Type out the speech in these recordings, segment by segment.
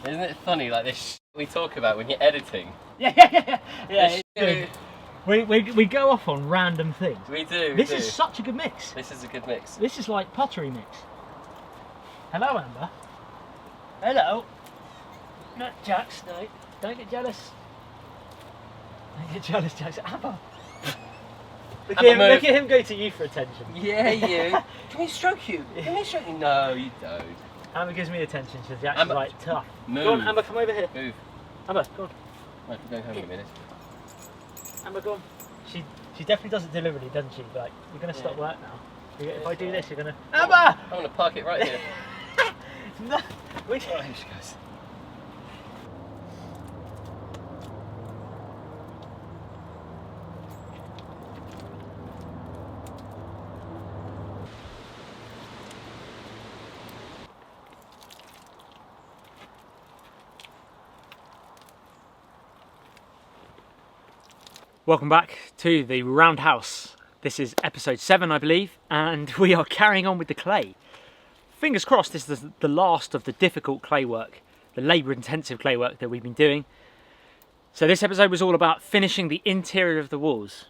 Isn't it funny, like this we talk about when you're editing? Yeah. We go off on random things. We do. This is such a good mix. This is a good mix. This is like pottery mix. Hello, Amber. Hello. Not Jax, no. Don't get jealous. Don't get jealous, Jax. Amber. Look at him go to you for attention. Yeah, you. Can we stroke you? Can we stroke you? No, you don't. Amber gives me attention, so Jax Amber, is like tough. Move. Go on, Amber, come over here. Move. Amber, go on. Right, we're going home in a minute. Amber, go on. She definitely does it deliberately, doesn't she? Like, you're going to stop work now. If I do this, you're going to... Amber! I'm going to park it right here. No. Right, here she goes. Welcome back to the Roundhouse. This is episode 7, I believe, and we are carrying on with the clay. Fingers crossed this is the last of the difficult clay work, the labour-intensive clay work that we've been doing. So this episode was all about finishing the interior of the walls.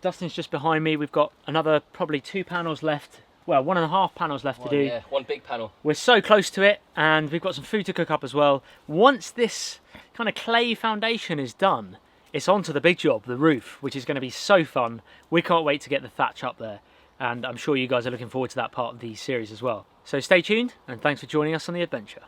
Dustin's just behind me. We've got another probably 2 panels left. Well, 1.5 panels left to do. Yeah, one big panel. We're so close to it, and we've got some food to cook up as well. Once this kind of clay foundation is done, it's on to the big job, the roof, which is going to be so fun. We can't wait to get the thatch up there, and I'm sure you guys are looking forward to that part of the series as well. So stay tuned, and thanks for joining us on the adventure.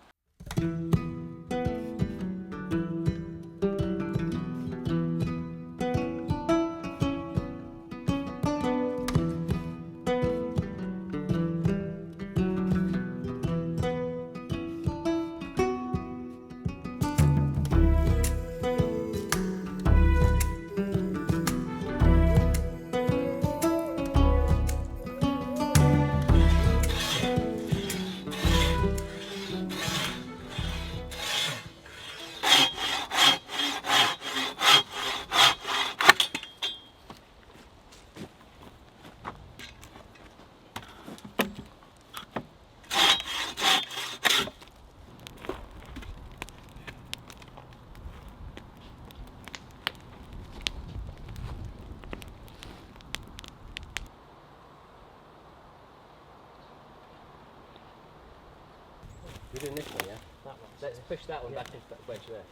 We're doing this one, yeah? That one. Let's push that one back into that wedge there.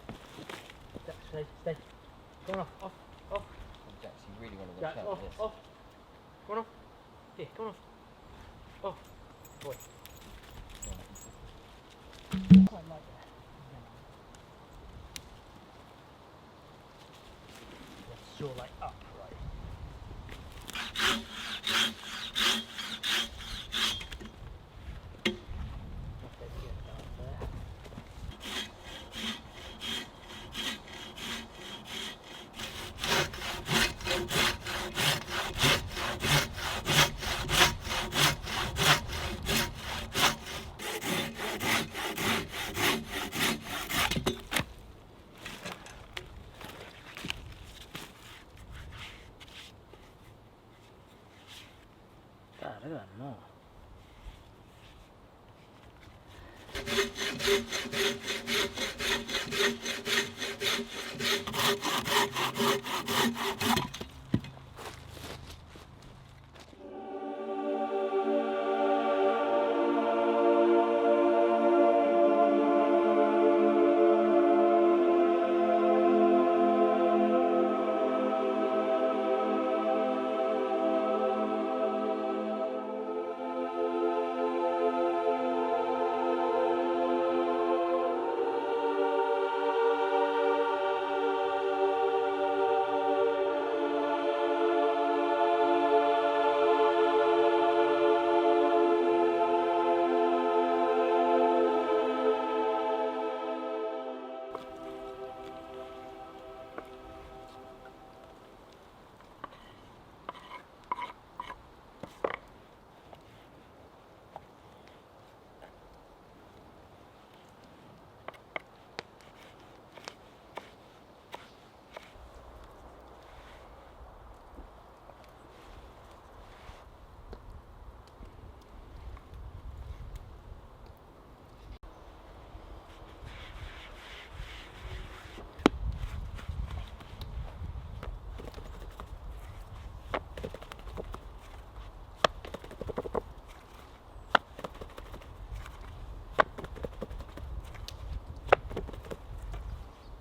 Stay. Go on off. Oh, Jax, you really want to watch Jax, out off, for this. off. Go on off. Here, go on off. Off. Boy. Quite like that. Let's saw like up, right? God, look at that more.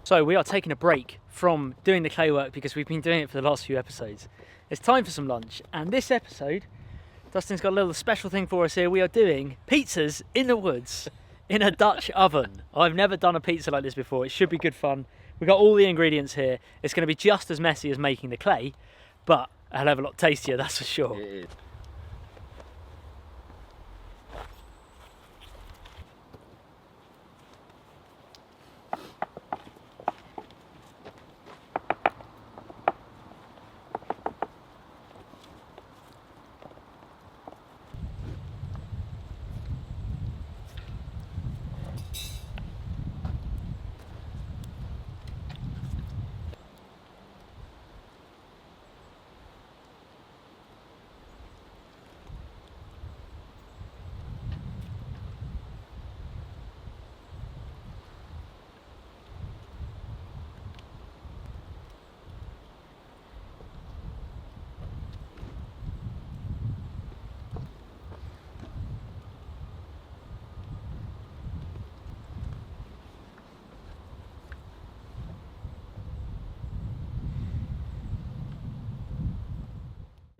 So we are taking a break from doing the clay work because we've been doing it for the last few episodes. It's time for some lunch, and this episode, Dustin's got a little special thing for us here. We are doing pizzas in the woods in a Dutch oven. I've never done a pizza like this before. It should be good fun. We've got all the ingredients here. It's going to be just as messy as making the clay, but a hell of a lot tastier, that's for sure. It is.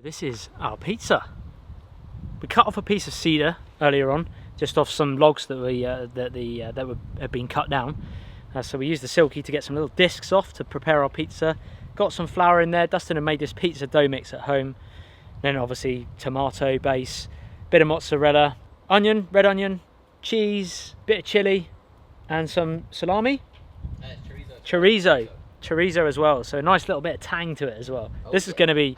This is our pizza. We cut off a piece of cedar earlier on, just off some logs that had been cut down. So we used the silky to get some little discs off to prepare our pizza. Got some flour in there. Dustin had made this pizza dough mix at home. Then obviously tomato base, bit of mozzarella, onion, red onion, cheese, bit of chili, and some salami. Chorizo as well, so a nice little bit of tang to it as well. Oh, this is going to be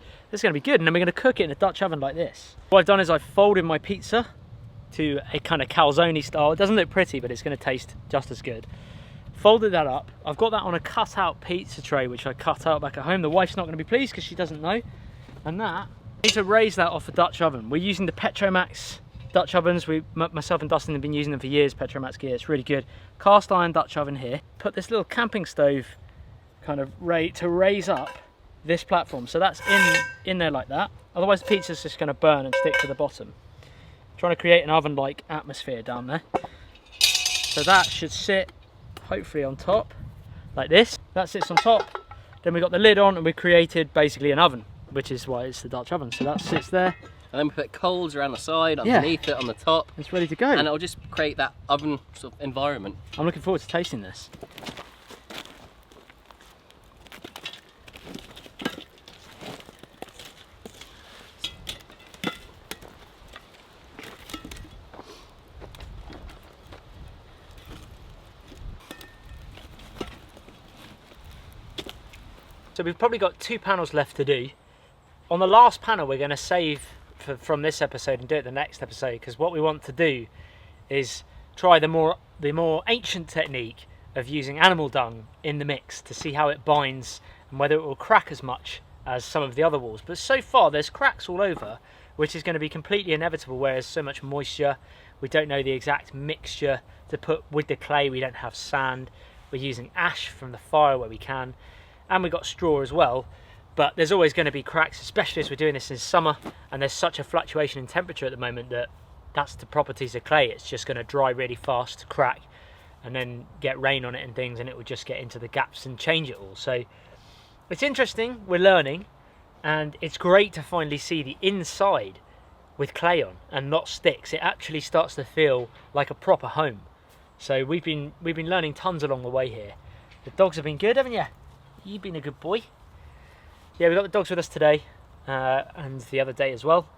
good, and then we're going to cook it in a Dutch oven like this. What I've done is I've folded my pizza to a kind of calzone style. It doesn't look pretty, but it's going to taste just as good. Folded that up. I've got that on a cut out pizza tray which I cut out back at home. The wife's not going to be pleased because she doesn't know. And that, I need to raise that off a Dutch oven. We're using the Petromax Dutch ovens. Myself and Dustin have been using them for years. Petromax gear, it's really good. Cast iron Dutch oven here. Put this little camping stove kind of to raise up this platform, so that's in there like that. Otherwise the pizza's just going to burn and stick to the bottom. Trying to create an oven like atmosphere down there, so that should sit hopefully on top like this. That sits on top, then we got the lid on, and we created basically an oven, which is why it's the Dutch oven. So that sits there, and then we put coals around the side, underneath it, on the top. It's ready to go, and it'll just create that oven sort of environment. I'm looking forward to tasting this. So we've probably got 2 panels left to do. On the last panel we're going to save from this episode and do it the next episode, because what we want to do is try the more ancient technique of using animal dung in the mix to see how it binds and whether it will crack as much as some of the other walls. But so far there's cracks all over, which is going to be completely inevitable where there's so much moisture. We don't know the exact mixture to put with the clay. We don't have sand. We're using ash from the fire where we can. And we've got straw as well, but there's always going to be cracks, especially as we're doing this in summer and there's such a fluctuation in temperature at the moment that's the properties of clay. It's just going to dry really fast, crack, and then get rain on it and things, and it will just get into the gaps and change it all. So it's interesting, we're learning, and it's great to finally see the inside with clay on and not sticks. It actually starts to feel like a proper home. So we've been learning tons along the way here. The dogs have been good, haven't you? You've been a good boy. Yeah, we've got the dogs with us today and the other day as well.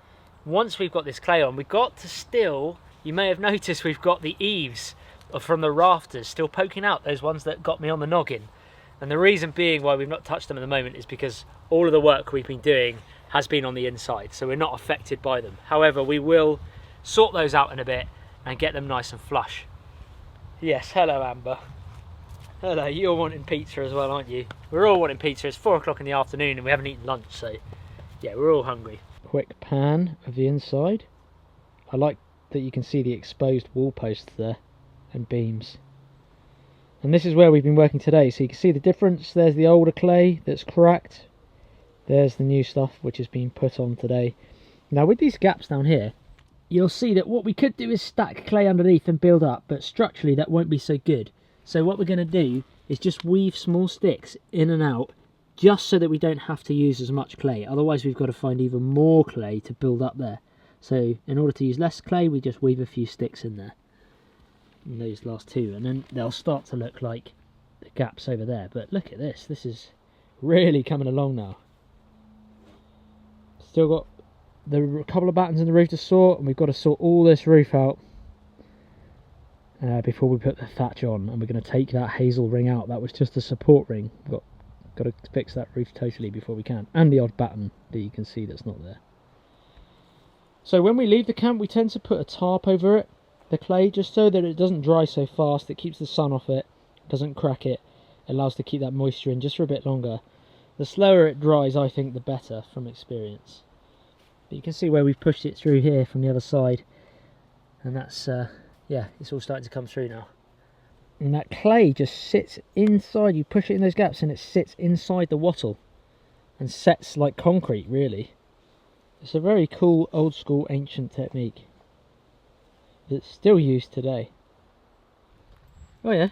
Once we've got this clay on, we've got to still, you may have noticed we've got the eaves from the rafters still poking out, those ones that got me on the noggin. And the reason being why we've not touched them at the moment is because all of the work we've been doing has been on the inside, so we're not affected by them. However, we will sort those out in a bit and get them nice and flush. Yes, hello Amber. Hello, you're wanting pizza as well, aren't you? We're all wanting pizza. It's 4 o'clock in the afternoon and we haven't eaten lunch, so yeah, we're all hungry. Quick pan of the inside. I like that you can see the exposed wall posts there and beams. And this is where we've been working today, so you can see the difference. There's the older clay that's cracked. There's the new stuff which has been put on today. Now with these gaps down here, you'll see that what we could do is stack clay underneath and build up, but structurally that won't be so good. So what we're going to do is just weave small sticks in and out, just so that we don't have to use as much clay. Otherwise we've got to find even more clay to build up there. So in order to use less clay, we just weave a few sticks in there, in those last two, and then they'll start to look like the gaps over there. But look at this, this is really coming along now. Still got a couple of battens in the roof to sort, and we've got to sort all this roof out before we put the thatch on. And we're going to take that hazel ring out. That was just a support ring. Got to fix that roof totally before we can, and the odd batten that you can see that's not there. So when we leave the camp, we tend to put a tarp over it, the clay, just so that it doesn't dry so fast. It keeps the sun off it, doesn't crack it, allows to keep that moisture in just for a bit longer. The slower it dries, I think, the better from experience. But you can see where we've pushed it through here from the other side, and that's yeah, it's all starting to come through now. And that clay just sits inside. You push it in those gaps and it sits inside the wattle and sets like concrete, really. It's a very cool, old school, ancient technique that's still used today. Oh yeah,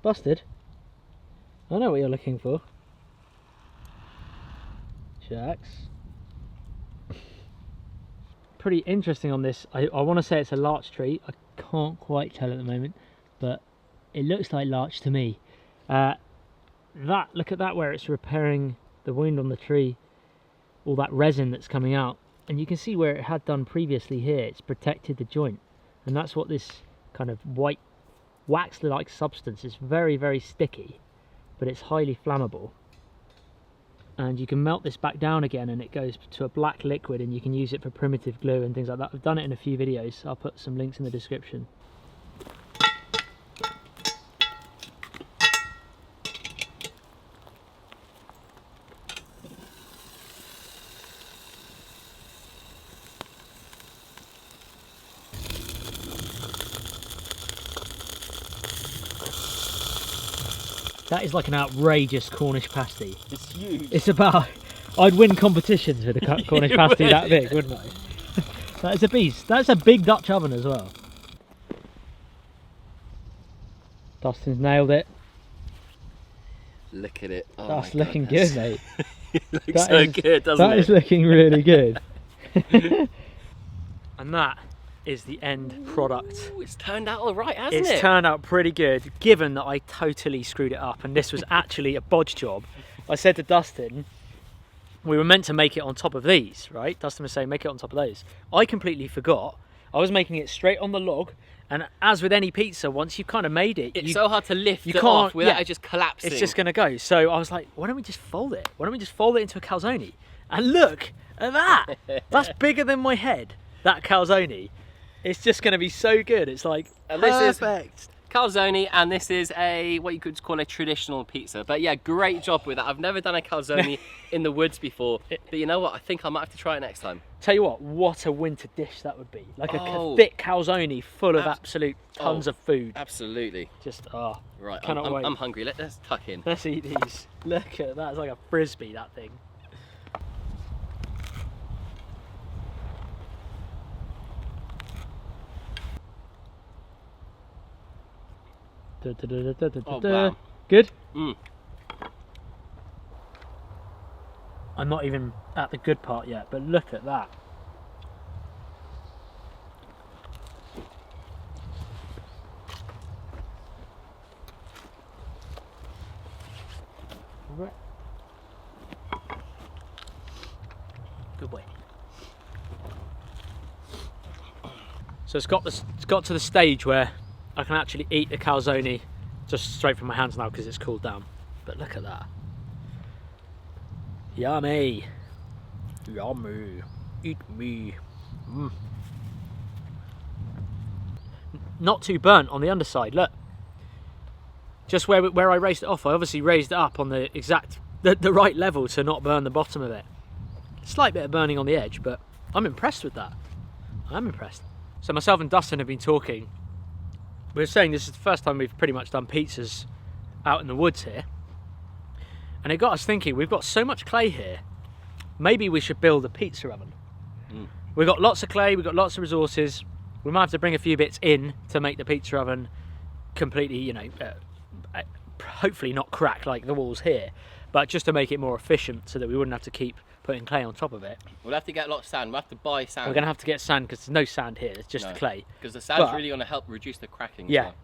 busted. I know what you're looking for. Shacks. Pretty interesting on this. I want to say it's a larch tree. I can't quite tell at the moment, but it looks like larch to me. Look at that, where it's repairing the wound on the tree. All that resin that's coming out, and you can see where it had done previously here. It's protected the joint, and that's what this kind of white wax-like substance is. Very, very sticky, but it's highly flammable. And you can melt this back down again and it goes to a black liquid, and you can use it for primitive glue and things like that. I've done it in a few videos. I'll put some links in the description. That is like an outrageous Cornish pasty. It's huge. It's about... I'd win competitions with a Cornish pasty that big, wouldn't I? That is a beast. That's a big Dutch oven as well. Dustin's nailed it. Look at it. Oh, that's looking good, mate. It looks so good, doesn't it? That is looking really good. And that is the end product. Ooh, it's turned out all right, hasn't it? It's turned out pretty good, given that I totally screwed it up and this was actually a bodge job. I said to Dustin, we were meant to make it on top of these, right? Dustin was saying, make it on top of those. I completely forgot. I was making it straight on the log, and as with any pizza, once you've kind of made it, it's so hard to lift it can't, off without it just collapsing. It's just going to go. So I was like, why don't we just fold it? Why don't we just fold it into a calzone? And look at that. That's bigger than my head, that calzone. It's just going to be so good. It's like perfect. This is calzone, and this is a what you could call a traditional pizza. But yeah, great job with that. I've never done a calzone in the woods before, but you know what? I think I might have to try it next time. Tell you what a winter dish that would be. Like a thick calzone full of absolute tons of food. Absolutely. Just right. Cannot wait. I'm hungry. Let's tuck in. Let's eat these. Look at that. It's like a frisbee, that thing. Oh, wow. Good? Mm. I'm not even at the good part yet, but look at that. Good way. So it's got to the stage where I can actually eat the calzone just straight from my hands now because it's cooled down. But look at that. Yummy. Yummy. Eat me. Mm. Not too burnt on the underside, look. Just where I raised it off, I obviously raised it up on the right level to not burn the bottom of it. Slight bit of burning on the edge, but I'm impressed with that. I'm impressed. So myself and Dustin have been talking. We were saying this is the first time we've pretty much done pizzas out in the woods here. And it got us thinking, we've got so much clay here, maybe we should build a pizza oven. Mm. We've got lots of clay, we've got lots of resources. We might have to bring a few bits in to make the pizza oven completely, hopefully not crack like the walls here, but just to make it more efficient so that we wouldn't have to keep putting clay on top of it. We'll have to get a lot of sand. We'll have to buy sand. We're going to have to get sand because there's no sand here, it's just clay. Because the sand's really going to help reduce the cracking. Yeah. As well.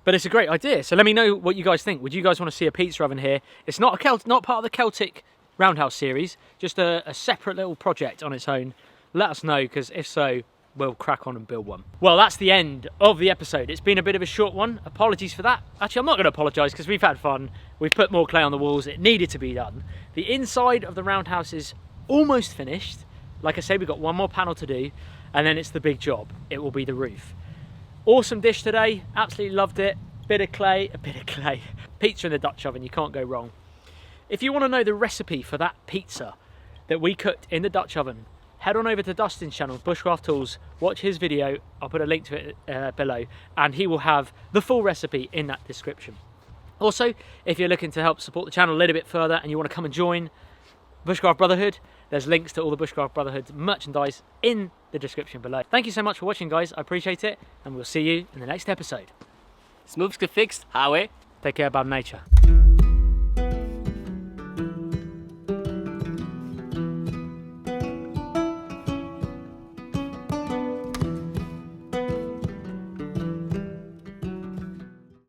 But it's a great idea. So let me know what you guys think. Would you guys want to see a pizza oven here? It's not not part of the Celtic Roundhouse series, just a separate little project on its own. Let us know, because if so, we'll crack on and build one. Well, that's the end of the episode. It's been a bit of a short one. Apologies for that. Actually, I'm not going to apologise because we've had fun. We've put more clay on the walls. It needed to be done. The inside of the roundhouse is almost finished. Like I say, we've got one more panel to do, and then it's the big job. It will be the roof. Awesome dish today. Absolutely loved it. A bit of clay. Pizza in the Dutch oven. You can't go wrong. If you want to know the recipe for that pizza that we cooked in the Dutch oven, head on over to Dustin's channel, Bushcraft Tools, watch his video, I'll put a link to it below, and he will have the full recipe in that description. Also, if you're looking to help support the channel a little bit further and you want to come and join Bushcraft Brotherhood, there's links to all the Bushcraft Brotherhood's merchandise in the description below. Thank you so much for watching, guys, I appreciate it, and we'll see you in the next episode. Smoothes gefixed, Howie. Take care, bad nature.